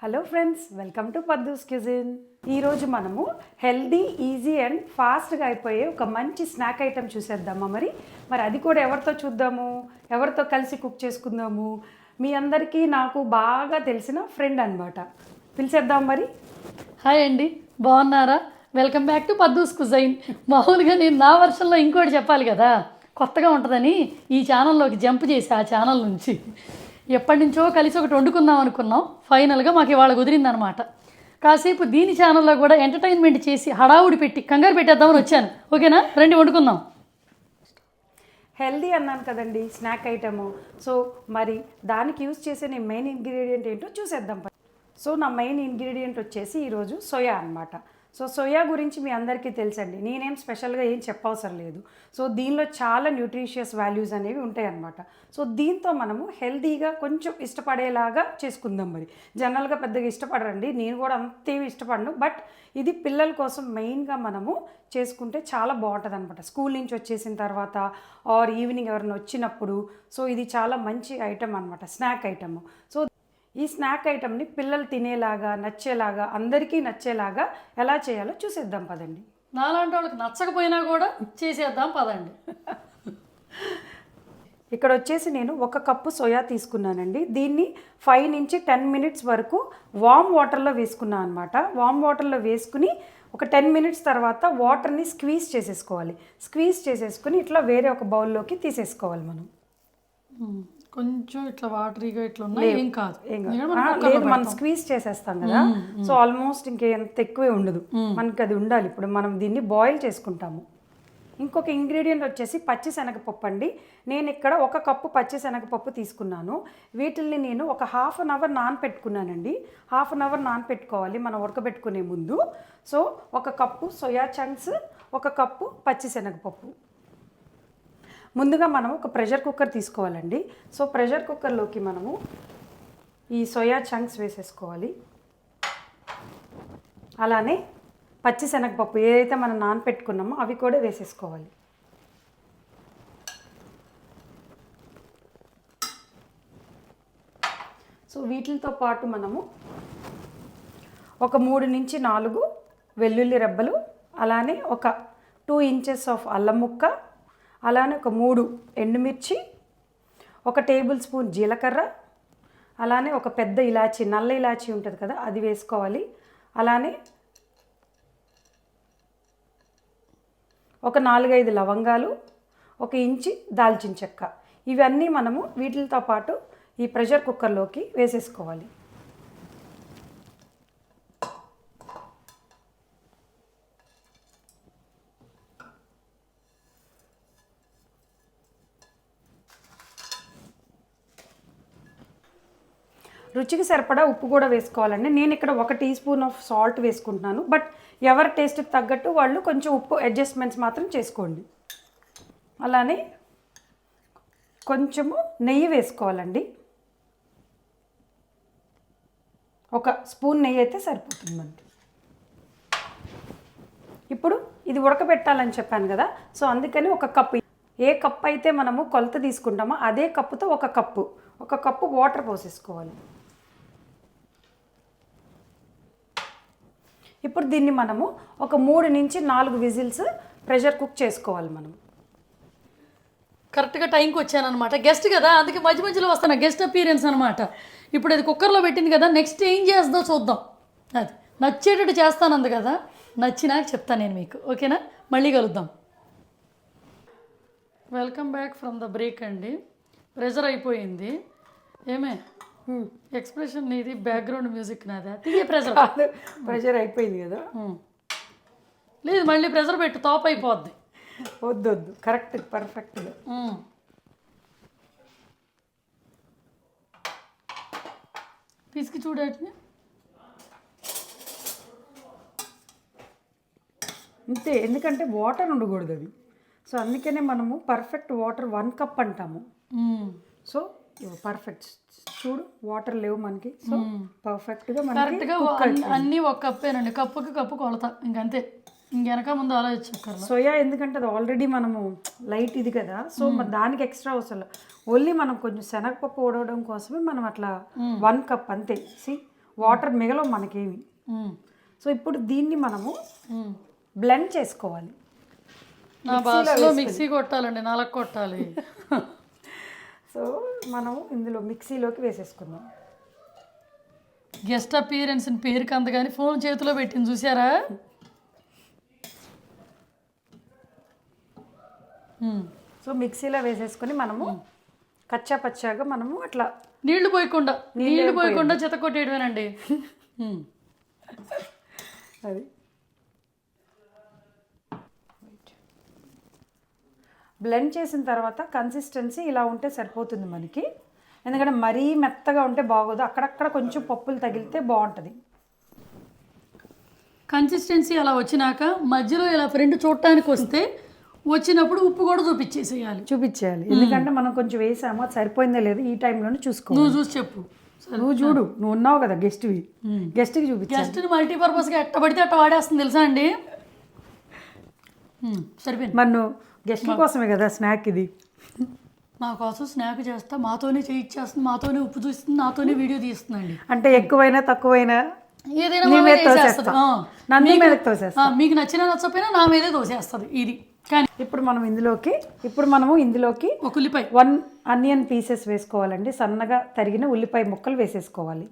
Hello friends, welcome to Paddu's cuisine. ఈరోజు మనము healthy, easy and ఫాస్ట్గా అయిపోయే ఒక మంచి స్నాక్ ఐటెం చూసేద్దామా. మరి అది కూడా ఎవరితో చూద్దాము, ఎవరితో కలిసి కుక్ చేసుకుందాము. మీ అందరికీ నాకు బాగా తెలిసిన ఫ్రెండ్ అనమాట, పిలిచేద్దాం మరి. హాయ్ అండి, బాగున్నారా? Welcome back to Paddu's cuisine. మామూలుగా నేను నా వర్షన్లో ఇంకోటి చెప్పాలి కదా, కొత్తగా ఉంటుందని ఈ ఛానల్లోకి జంప్ చేసి ఆ ఛానల్ నుంచి ఎప్పటి నుంచో కలిసి ఒకటి వండుకుందాం అనుకున్నాం. ఫైనల్గా మాకు ఇవాళ కుదిరిందనమాట. కాసేపు దీని ఛానల్లో కూడా ఎంటర్టైన్మెంట్ చేసి హడావుడి పెట్టి కంగారు పెట్టేద్దామని వచ్చాను. ఓకేనా, రండి వండుకుందాం. హెల్దీ అన్నాను కదండి, స్నాక్ ఐటము. సో మరి దానికి యూజ్ చేసే నేను మెయిన్ ఇంగ్రీడియంట్ ఏంటో చూసేద్దాం. సో నా మెయిన్ ఇంగ్రీడియంట్ వచ్చేసి ఈరోజు సోయా అనమాట. సో సోయా గురించి మీ అందరికీ తెలుసండి, నేనేం స్పెషల్గా ఏం చెప్పవసరం లేదు. సో దీనిలో చాలా న్యూట్రిషియస్ వాల్యూస్ అనేవి ఉంటాయి అన్నమాట. సో దీంతో మనము హెల్తీగా కొంచెం ఇష్టపడేలాగా చేసుకుందాం. మరి జనరల్గా పెద్దగా ఇష్టపడరండి, నేను కూడా అంతేమి ఇష్టపడను. బట్ ఇది పిల్లల కోసం మెయిన్గా మనము చేసుకుంటే చాలా బాగుంటుంది అనమాట. స్కూల్ నుంచి వచ్చేసిన తర్వాత ఆర్ ఈవినింగ్ ఎవరైనా వచ్చినప్పుడు. సో ఇది చాలా మంచి ఐటమ్ అనమాట, స్నాక్ ఐటమ్. సో ఈ స్నాక్ ఐటమ్ని పిల్లలు తినేలాగా, నచ్చేలాగా, అందరికీ నచ్చేలాగా ఎలా చేయాలో చూసేద్దాం పదండి. నాలాంటి వాళ్ళకి నచ్చకపోయినా కూడా చేసేద్దాం పదండి. ఇక్కడ వచ్చేసి నేను 1 కప్పు సోయా తీసుకున్నానండి. దీన్ని 5 నుంచి 10 మినిట్స్ వరకు వామ్ వాటర్లో వేసుకున్నాను అనమాట. వామ్ వాటర్లో వేసుకుని ఒక 10 మినిట్స్ తర్వాత వాటర్ని స్క్వీజ్ చేసేసుకోవాలి. స్క్వీజ్ చేసేసుకుని ఇట్లా వేరే ఒక బౌల్లోకి తీసేసుకోవాలి మనం. కొంచెం ఇట్లా వాటరీగా ఇట్లా ఉన్నాయి, ఏం కాదు. లేదు, మనం స్క్వీజ్ చేసేస్తాం కదా. సో ఆల్మోస్ట్ ఇంకెంత ఎక్కువే ఉండదు, మనకి అది ఉండాలి. ఇప్పుడు మనం దీన్ని బాయిల్ చేసుకుంటాము. ఇంకొక ఇంగ్రీడియంట్ వచ్చేసి పచ్చిశనగపప్పు అండి. నేను ఇక్కడ 1 కప్పు పచ్చిశనగపప్పు తీసుకున్నాను. వీటిల్ని నేను ఒక హాఫ్ అన్ అవర్ నానపెట్టుకున్నానండి. హాఫ్ అన్ అవర్ నానపెట్టుకోవాలి మనం ఉడకబెట్టుకునే ముందు. So 1 cup soya chunks, 1 cup పచ్చిశనగపప్పు. ముందుగా మనం ఒక ప్రెషర్ కుక్కర్ తీసుకోవాలండి. సో ప్రెషర్ కుక్కర్లోకి మనము ఈ సోయా చంక్స్ వేసేసుకోవాలి. అలానే పచ్చిశనగపప్పు ఏదైతే మనం నానపెట్టుకున్నామో అవి కూడా వేసేసుకోవాలి. సో వీటితో పాటు మనము ఒక 3 నుంచి 4 వెల్లుల్లి రెబ్బలు, అలానే ఒక 2 ఇంచెస్ ఆఫ్ అల్లం ముక్క, అలానే ఒక 3 ఎండుమిర్చి, 1 టేబుల్ స్పూన్ జీలకర్ర, అలానే ఒక పెద్ద ఇలాచి, నల్ల ఇలాచి ఉంటుంది కదా, అది వేసుకోవాలి. అలానే ఒక 4-5 లవంగాలు, 1 ఇంచి దాల్చిన చెక్క. ఇవన్నీ మనము వీటితో పాటు ఈ ప్రెషర్ కుక్కర్లోకి వేసేసుకోవాలి. రుచికి సరిపడా ఉప్పు కూడా వేసుకోవాలండి. నేను ఇక్కడ 1 టీ స్పూన్ ఆఫ్ సాల్ట్ వేసుకుంటున్నాను. బట్ ఎవరి టేస్ట్కి తగ్గట్టు వాళ్ళు కొంచెం ఉప్పు అడ్జస్ట్మెంట్స్ మాత్రం చేసుకోండి. అలానే కొంచెము నెయ్యి వేసుకోవాలండి. 1 స్పూన్ నెయ్యి అయితే సరిపోతుంది మనకి. ఇప్పుడు ఇది ఉడకబెట్టాలని చెప్పాను కదా, సో అందుకని 1 కప్పు, ఏ కప్పు అయితే మనము కొలత తీసుకుంటామో అదే కప్పుతో 1 కప్పు వాటర్ పోసేసుకోవాలి. ఇప్పుడు దీన్ని మనము ఒక 3 నుంచి 4 విజిల్స్ ప్రెషర్ కుక్ చేసుకోవాలి మనం. కరెక్ట్గా టైంకి వచ్చానమాట, గెస్ట్ కదా, అందుకే మధ్య మధ్యలో వస్తాను, గెస్ట్ అపీరెన్స్ అనమాట. ఇప్పుడు అది కుక్కర్లో పెట్టింది కదా, నెక్స్ట్ ఏం చేస్తుందో చూద్దాం. అది నచ్చేటట్టు చేస్తానంది కదా, నచ్చినాక చెప్తాను నేను మీకు. ఓకేనా, మళ్ళీ కలుద్దాం. Welcome back from the break అండి. ప్రెషర్ అయిపోయింది. ఏమే ఎక్స్ప్రెషన్ నీది, బ్యాక్గ్రౌండ్ మ్యూజిక్ నాదా? ప్రెషర్ అయిపోయింది కదా. లేదు, మళ్ళీ ప్రెషర్ పెట్టు, టాప్ అయిపోద్ది. వద్దు, కరెక్ట్, పర్ఫెక్ట్గా. పిసికి చూడట్ని అంతే, ఎందుకంటే వాటర్ ఉండకూడదు అవి. సో అందుకనే మనము పర్ఫెక్ట్ వాటర్ 1 కప్ అంటాము. సో పర్ఫెక్ట్, చూడు వాటర్ లేవు మనకి. సో పర్ఫెక్ట్గా కరెక్ట్గా అన్నీ 1 కప్పేనండి, కప్పుకి కప్పు కొలత, ఇంకంతే, ఇంకెనక ముందు ఆలోచించక్కర్లేదు. సోయా ఎందుకంటే అది ఆల్రెడీ మనము లైట్ ఇది కదా, సో మరి దానికి ఎక్స్ట్రా అవసరం. ఓన్లీ మనం కొంచెం శనగపప్పు ఉడవడం కోసమే మనం అట్లా 1 కప్ అంతే. సి వాటర్ మిగలవు మనకేమి. సో ఇప్పుడు దీన్ని మనము బ్లెండ్ చేసుకోవాలి. నా భాషలో మిక్సీ కొట్టాలండి, నాలుగు కొట్టాలి. సో మనం ఇందులో మిక్సీలోకి వేసేసుకుందాం. గెస్ట్ అపీరెన్స్ పేరుకి అంత కానీ ఫోన్ చేతిలో పెట్టింది చూసారా. సో మిక్సీలో వేసేసుకొని మనము కచ్చా పచ్చాగా మనము అట్లా నీళ్లు పోయకుండా చెత్త కొట్టేయడమేనండి. అది బ్లెండ్ చేసిన తర్వాత కన్సిస్టెన్సీ ఇలా ఉంటే సరిపోతుంది మనకి. ఎందుకంటే మరీ మెత్తగా ఉంటే బాగోదు, అక్కడక్కడ కొంచెం పప్పులు తగిలితే బాగుంటుంది. కన్సిస్టెన్సీ అలా వచ్చినాక మధ్యలో ఇలా ఫ్రెండ్ చూడటానికి వస్తే వచ్చినప్పుడు ఉప్పు కూడా చూపించేయాలి. ఎందుకంటే మనం కొంచెం వేసాము, అది సరిపోయిందో లేదు ఈ టైంలోనే చూసుకోవాలి. నువ్వు చూసి చెప్పు. నువ్వు చూడు, నువ్వు ఉన్నావు కదా గెస్ట్కి చూపించు. గెస్ట్ని మల్టీపర్పస్గా ఎట్ట పడితే అట్ట వాడేస్తుంది తెలుసా అండి. సరిపోయింది. మరి నువ్వు గెస్ట్ల కోసమే కదా స్నాక్ ఇది. నా కోసం స్నాక్ చేస్తా, మాతోనే చేయించేస్తుంది, మాతోనే ఉప్పు చూస్తుంది, నాతోనే వీడియో తీస్తుందండి. అంటే ఎక్కువైనా తక్కువైనా ఏదైనా మీకు నచ్చినా నచ్చపోయినా నా మీదే దోసేస్తుంది ఇది. కానీ ఇప్పుడు మనము ఇందులోకి ఒక ఉల్లిపాయ 1 ఆనియన్ పీసెస్ వేసుకోవాలండి. సన్నగా తరిగిన ఉల్లిపాయ ముక్కలు వేసేసుకోవాలి.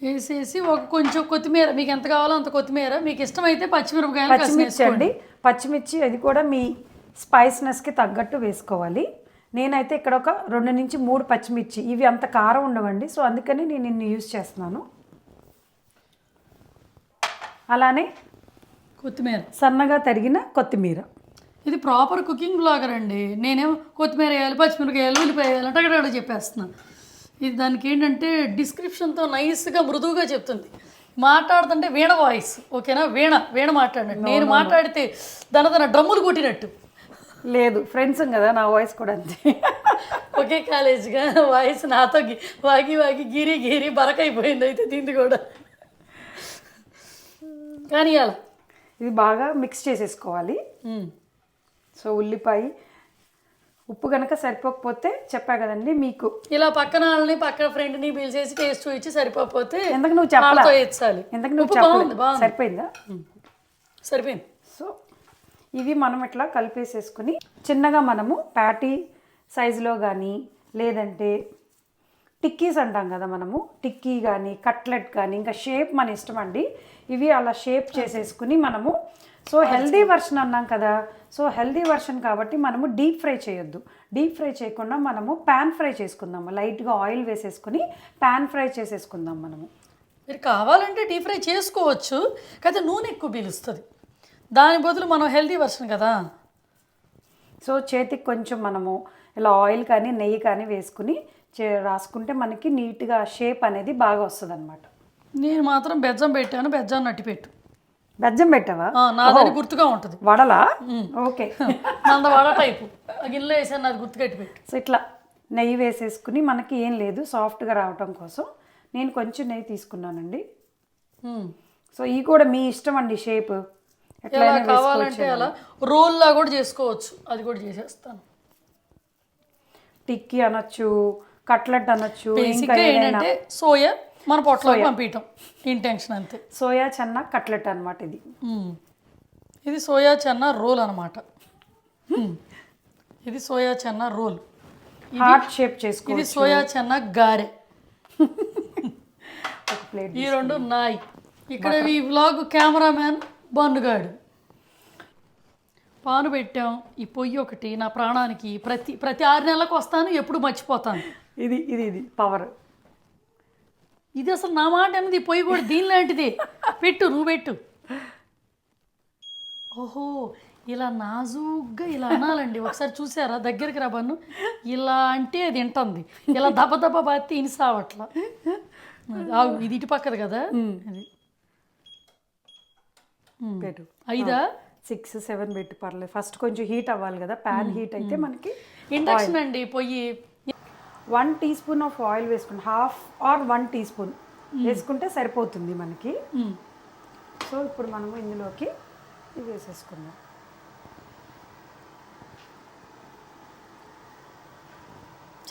వేసేసి ఒక కొంచెం కొత్తిమీర, మీకు ఎంత కావాలో అంత కొత్తిమీర, మీకు ఇష్టమైతే పచ్చిమిరపకాయలు అండి. పచ్చిమిర్చి అది కూడా మీ స్పైస్నెస్కి తగ్గట్టు వేసుకోవాలి. నేనైతే ఇక్కడ ఒక 2 నుంచి 3 పచ్చిమిర్చి, ఇవి అంత కారం ఉండవండి, సో అందుకని నేను ఇన్ని యూజ్ చేస్తున్నాను. అలానే కొత్తిమీర, సన్నగా తరిగిన కొత్తిమీర. ఇది ప్రాపర్ కుకింగ్ బ్లాగర్ అండి. నేనేమో కొత్తిమీర వేయాలి, పచ్చిమిరపకాయలు, ఉల్లిపాయ వేయాలి అటగడ చెప్పేస్తున్నాను. ఇది దానికి ఏంటంటే డిస్క్రిప్షన్తో నైస్గా మృదువుగా చెప్తుంది. మాట్లాడుతుంటే వీణ వాయిస్, ఓకేనా, వీణ మాట్లాడినట్టు. నేను మాట్లాడితే దాని డ్రమ్ములు కొట్టినట్టు. లేదు, ఫ్రెండ్స్ కదా, నా వాయిస్ కూడా అంతే. ఒకే కాలేజ్గా వాయిస్ నాతో వాగి గిరి బరకైపోయింది. అయితే దీన్ని కూడా కానీ అలా ఇది బాగా మిక్స్ చేసేసుకోవాలి. సో ఉల్లిపాయ ఉప్పు కనుక సరిపోకపోతే చెప్పా కదండి మీకు, ఇలా పక్కన వాళ్ళని పక్కన ఫ్రెండ్ని పిలిచేసి టేస్ట్ ఇచ్చి సరిపోతే ఎందుకు నువ్వు చెప్పాలి, సరిపోయిందా? సరిపోయింది. సో ఇవి మనం ఇట్లా కలిపేసేసుకుని చిన్నగా మనము ప్యాటీ సైజులో కానీ లేదంటే టిక్కీస్ అంటాం కదా, మనము టిక్కీ కానీ కట్లెట్ కానీ ఇంకా షేప్ మన ఇష్టం అండి. ఇవి అలా షేప్ చేసేసుకుని మనము, సో హెల్దీ వర్షన్ అన్నాం కదా, సో హెల్దీ వర్షన్ కాబట్టి మనము డీప్ ఫ్రై చేయొద్దు. డీప్ ఫ్రై చేయకుండా మనము ప్యాన్ ఫ్రై చేసుకుందాము. లైట్గా ఆయిల్ వేసేసుకుని ప్యాన్ ఫ్రై చేసేసుకుందాం. మనము మీరు కావాలంటే డీప్ ఫ్రై చేసుకోవచ్చు, అయితే నూనె ఎక్కువ పీలుస్తుంది. దాని బదులు మనం హెల్దీ వర్షన్ కదా. సో చేతికి కొంచెం మనము ఇలా ఆయిల్ కానీ నెయ్యి కానీ వేసుకుని రాసుకుంటే మనకి నీట్గా షేప్ అనేది బాగా వస్తుంది అనమాట. నేను మాత్రం బెజ్జం పెట్టాను, బెజ్జాన్ని నట్టి పెట్టు. బెజ్జం పెట్టావా? నాది గుర్తుగా ఉంటుంది. వడలా? ఓకే, మన వడ టైపు గిన్నెలో వేసాను, నాది గుర్తుకట్టి పెట్టు. సో ఇట్లా నెయ్యి వేసేసుకుని మనకి ఏం లేదు, సాఫ్ట్గా రావటం కోసం నేను కొంచెం నెయ్యి తీసుకున్నానండి. సో ఇవి కూడా మీ ఇష్టం అండి, షేప్ ఎట్లా కావాలంటే అలా రోల్లా కూడా చేసుకోవచ్చు, అది కూడా చేసేస్తాను. టిక్కీ అనొచ్చు, కట్లెట్ అనొచ్చు. ఏంటంటే సోయా మన పొట్టలో పంపించటం ఇంటెన్షన్ అంతే. సోయా చెన్నా కట్లెట్ అనమాట ఇది. ఇది సోయా చెన్నా రోల్ అనమాట. ఇది soya chana roll, heart shape చేసుకో. ఇది సోయా చెన్నా గారె. ఒక ప్లేట్ ఈ రెండు నాయి. ఇక్కడ ఈ వ్లాగ్ కెమెరామ్యాన్ బన్నుగాడు. పాను పెట్టాం, ఈ పొయ్యి ఒకటి నా ప్రాణానికి. ప్రతి 6 నెలలకు వస్తాను, ఎప్పుడు మర్చిపోతాను. ఇది ఇది ఇది పవర్. ఇది అసలు నా మాట అన్నది. పొయ్యి కూడా దీనిలాంటిది. పెట్టు, నువ్వు పెట్టు. ఓహో, ఇలా నాజూగ్గా ఇలా అనాలండి. ఒకసారి చూసారా, దగ్గరికి రా బన్ను. ఇలా అంటే అది వింటుంది, ఇలా దెబ్బ బాతి ఇనిసావట్లా. ఇది ఇటు పక్కది కదా. అది పెట్టు. 5, 6, 7 పెట్టి పర్లేదు. ఫస్ట్ కొంచెం హీట్ అవ్వాలి కదా, ప్యాన్ హీట్ అయితే మనకి. ఇండక్షన్ అండి పొయ్యి. 1 టీ స్పూన్ ఆఫ్ ఆయిల్ వేసుకుంటే 1/2 or 1 టీ స్పూన్ వేసుకుంటే సరిపోతుంది మనకి. సో ఇప్పుడు మనము ఇందులోకి ఇది వేసేసుకుందాం.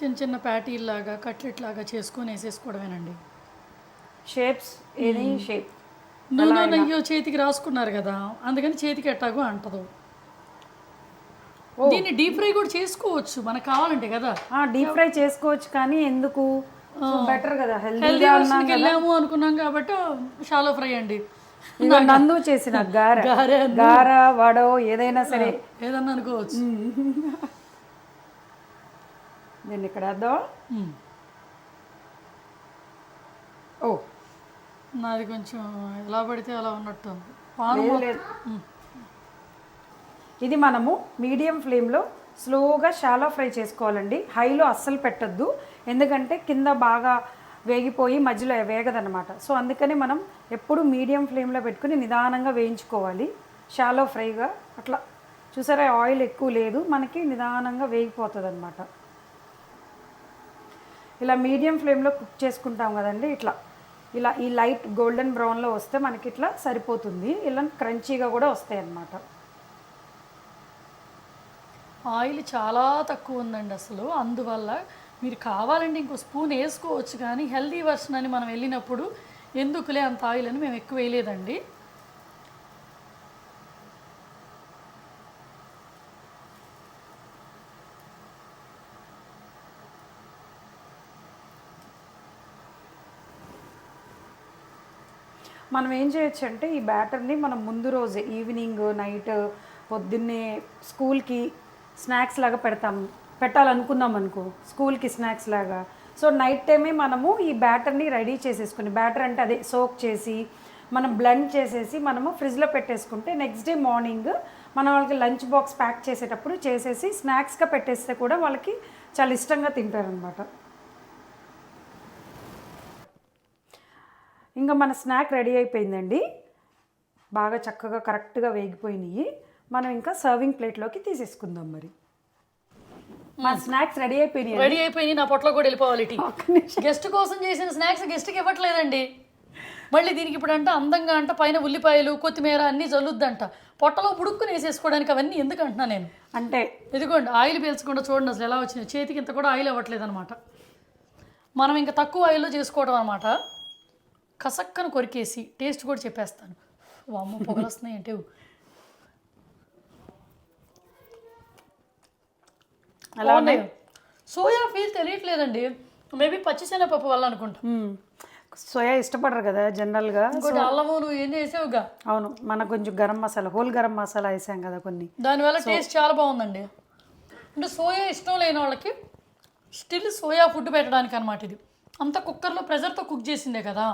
చిన్న చిన్న ప్యాటీల్లాగా కట్లెట్ లాగా చేసుకొని వేసేసుకోవడమేనండి. షేప్స్ ఏది షేప్ నూనె నెయ్యి చేతికి రాసుకున్నారు కదా, అందుకని చేతికి ఎట్టాగో అంటదు. దీన్ని డీప్ ఫ్రై కూడా చేసుకోవచ్చు మనకు కావాలంటే కదా. డీప్ ఫ్రై చేసుకోవచ్చు, కానీ ఎందుకు బెటర్ కదా, హెల్దీ హెల్దీగా వర్షన్కి వెళ్ళాము అనుకున్నాం కాబట్టి షాలో ఫ్రై అండి. ఇక నందు చేసిన గార వడో ఏదైనా సరే ఏదన్నా అనుకోవచ్చు. దీన్ని ఇక్కడ వేద్దాం. ఓ నాది కొంచెం ఎలా పడితే అలా ఉన్నట్టు లేదు. ఇది మనము మీడియం ఫ్లేమ్లో స్లోగా షాలో ఫ్రై చేసుకోవాలండి. హైలో అస్సలు పెట్టద్దు, ఎందుకంటే కింద బాగా వేగిపోయి మధ్యలో వేగదనమాట. సో అందుకని మనం ఎప్పుడు మీడియం ఫ్లేమ్లో పెట్టుకుని నిదానంగా వేయించుకోవాలి షాలో ఫ్రైగా. అట్లా చూసారా, ఆయిల్ ఎక్కువ లేదు, మనకి నిదానంగా వేగిపోతుంది అనమాట. ఇలా మీడియం ఫ్లేమ్లో కుక్ చేసుకుంటాం కదండి, ఇలా ఈ లైట్ గోల్డెన్ బ్రౌన్లో వస్తే మనకి ఇట్లా సరిపోతుంది. ఇలా క్రంచీగా కూడా వస్తాయి అన్నమాట. ఆయిల్ చాలా తక్కువ ఉందండి అసలు, అందువల్ల మీరు కావాలంటే ఇంకో స్పూన్ వేసుకోవచ్చు, కానీ హెల్దీ వర్షన్ అని మనం వెళ్ళినప్పుడు ఎందుకులే అంత ఆయిల్ అని మేము ఎక్కువ వేయలేదండి. మనం ఏం చేయొచ్చు అంటే ఈ బ్యాటర్ని మనం ముందు రోజే ఈవినింగ్ నైట్ పొద్దున్నే స్కూల్కి స్నాక్స్ లాగా పెట్టాలనుకున్నాం అనుకో, స్కూల్కి స్నాక్స్ లాగా. సో నైట్ టైమే మనము ఈ బ్యాటర్ని రెడీ చేసేసుకుని, బ్యాటర్ అంటే అదే సోక్ చేసి మనం బ్లెండ్ చేసేసి మనము ఫ్రిడ్జ్లో పెట్టేసుకుంటే నెక్స్ట్ డే మార్నింగ్ మనం వాళ్ళకి లంచ్ బాక్స్ ప్యాక్ చేసేటప్పుడు చేసేసి స్నాక్స్గా పెట్టేస్తే కూడా వాళ్ళకి చాలా ఇష్టంగా తింటారనమాట. ఇంకా మన స్నాక్ రెడీ అయిపోయిందండి, బాగా చక్కగా కరెక్ట్గా వేగిపోయినాయి. మనం ఇంకా సర్వింగ్ ప్లేట్లోకి తీసేసుకుందాం. మరి మన స్నాక్స్ రెడీ అయిపోయినాయి. నా పొట్టలో కూడా వెళ్ళిపోవాలి. గెస్ట్ కోసం చేసిన స్నాక్స్ గెస్ట్కి ఇవ్వట్లేదండి. మళ్ళీ దీనికి ఇప్పుడు అంట అందంగా అంట పైన ఉల్లిపాయలు కొత్తిమీర అన్నీ జల్లుద్దంట, పొట్టలో పుడుక్కుని వేసేసుకోవడానికి అవన్నీ ఎందుకు అంటున్నా నేను అంటే. ఇదిగోండి ఆయిల్ పీల్చకుండా చూడండి అసలు ఎలా వచ్చినాయి, చేతికి ఇంత కూడా ఆయిల్ అవ్వట్లేదు అనమాట. మనం ఇంకా తక్కువ ఆయిల్లో చేసుకోవడం అనమాట. కసక్కను కొరికేసి టేస్ట్ కూడా చెప్పేస్తాను. వామ్మో పొగలు వస్తున్నాయి అంటే. అలా ఉన్నాయి. సోయా ఫీల్ తెలియట్లేదండి, మేబీ పచ్చిశనగపప్పు వల్ల అనుకుంటా. సోయా ఇష్టపడరు కదా జనరల్గా. ఇంకోటి అల్లము నువ్వు ఏం చేసావుగా. అవును, మనకు కొంచెం గరం మసాలా, హోల్ గరం మసాలా వేసాం కదా కొన్ని, దానివల్ల టేస్ట్ చాలా బాగుందండి. అంటే సోయా ఇష్టం లేని వాళ్ళకి స్టిల్ సోయా ఫుడ్ పెట్టడానికి అనమాట ఇది. అంత కుక్కర్లో ప్రెషర్తో కుక్ చేసిందే కదా,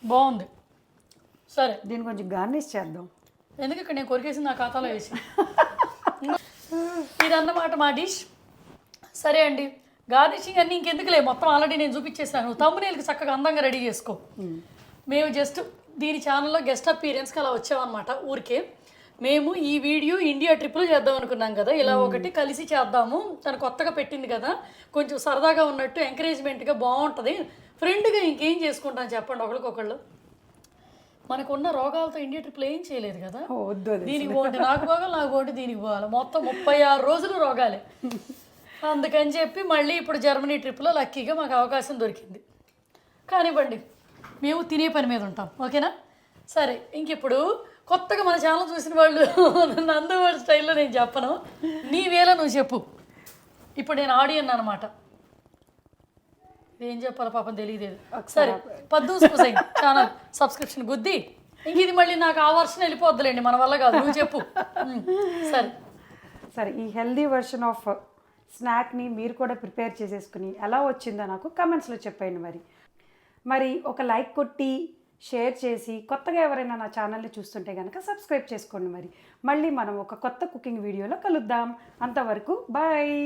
బాగుంది. సరే దీన్ని కొంచెం గార్నిష్ చేద్దాం. ఎందుకు ఇక్కడ నేను కొరికేసి నా ఖాతాలో వేసి ఇదన్నమాట మా డిష్. సరే అండి, గార్నిషింగ్ అన్నీ ఇంకెందుకులే, మొత్తం ఆల్రెడీ నేను చూపించేసాను. తమ్మునేలకి చక్కగా అందంగా రెడీ చేసుకో. మేము జస్ట్ దీని ఛానల్లో గెస్ట్ అపీరియన్స్కి అలా వచ్చామన్నమాట ఊరికే. మేము ఈ వీడియో ఇండియా ట్రిప్లో చేద్దాం అనుకున్నాం కదా, ఇలా ఒకటి కలిసి చేద్దాము, తను కొత్తగా పెట్టింది కదా, కొంచెం సరదాగా ఉన్నట్టు ఎంకరేజ్మెంట్గా బాగుంటుంది. ఫ్రెండ్గా ఇంకేం చేసుకుంటాం చెప్పండి ఒకరికొకళ్ళు. మనకున్న రోగాలతో ఇండియా ట్రిప్లో ఏం చేయలేదు కదా, దీనికి పోటీ నాకు పోగాలి, నాకు పోటీ దీనికి పోవాలి, మొత్తం 36 రోజులు రోగాలే. అందుకని చెప్పి మళ్ళీ ఇప్పుడు జర్మనీ ట్రిప్లో లక్కీగా మాకు అవకాశం దొరికింది. కానివ్వండి, మేము తినే పని మీద ఉంటాం, ఓకేనా. సరే ఇంక ఇప్పుడు కొత్తగా మన ఛానల్ చూసిన వాళ్ళు నందు వాళ్ళ స్టైల్లో నేను చెప్పను, నీ వేళ నువ్వు చెప్పు. ఇప్పుడు నేను ఆడియన్ అనమాట, ఏం చెప్పాలి పాపం తెలియలేదు. సరే పద్దూస్ కుజైన్ ఛానల్ సబ్స్క్రిప్షన్ గుద్ది, ఇంక ఇది మళ్ళీ నాకు ఆ వర్షన్ వెళ్ళిపోద్దులేండి, మన వల్ల కాదు, నువ్వు చెప్పు. సరే ఈ హెల్దీ వర్షన్ ఆఫ్ స్నాక్ని మీరు కూడా ప్రిపేర్ చేసేసుకుని ఎలా వచ్చిందో నాకు కమెంట్స్లో చెప్పండి. మరి ఒక లైక్ కొట్టి షేర్ చేసి కొత్తగా ఎవరైనా నా ఛానల్ని చూస్తుంటే కనుక సబ్స్క్రైబ్ చేసుకోండి. మళ్ళీ మనం ఒక కొత్త కుకింగ్ వీడియోలో కలుద్దాం. అంతవరకు బాయ్.